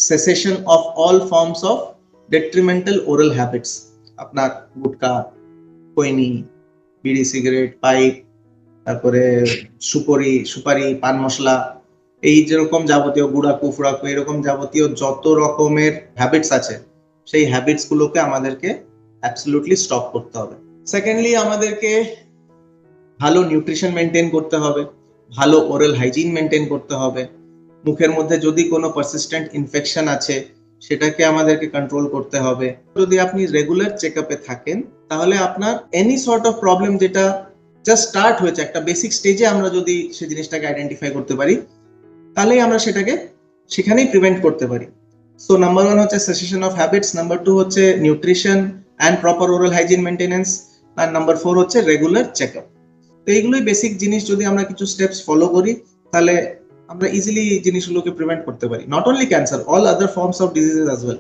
Cessation of all forms of detrimental oral habits. আপনার গুটকা, খৈনি, বিড়ি, cigarette, pipe, তারপরে সুপারি, পান মশলা, এই যেরকম যাবতীয় গুড়াকু ফুড়াকু এরকম যাবতীয় যত রকমের হ্যাবিটস আছে, সেই হ্যাবিটস গুলোকে আমাদেরকে অ্যাবসলিউটলি স্টপ করতে হবে। সেকেন্ডলি, আমাদেরকে ভালো নিউট্রিশন মেনটেন করতে হবে, ভালো ওরাল হাইজিন মেনটেন করতে হবে। মুখের মধ্যে যদি কোনো পারসিস্টেন্ট ইনফেকশন আছে সেটাকে আমাদেরকে কন্ট্রোল করতে হবে। যদি আপনি রেগুলার চেকআপে থাকেন তাহলে আপনার এনি সর্ট অফ প্রবলেম যেটা জাস্ট স্টার্ট হয়েছে একটা বেসিক স্টেজে, আমরা যদি সেই জিনিসটাকে আইডেন্টিফাই করতে পারি তাহলেই আমরা সেটাকে সেখানেই প্রিভেন্ট করতে পারি। সো নাম্বার 1 হচ্ছে সেসেশন অফ হ্যাবিটস, নাম্বার 2 হচ্ছে nutrition and proper oral hygiene maintenance, আর নাম্বার 4 হচ্ছে রেগুলার চেকআপ। তো এইগুলোই বেসিক জিনিস, যদি আমরা কিছু স্টেপস ফলো করি তাহলে আমরা ইজিলি জিনিসগুলোকে প্রিভেন্ট করতে পারি। Not only cancer, all other forms of diseases as well.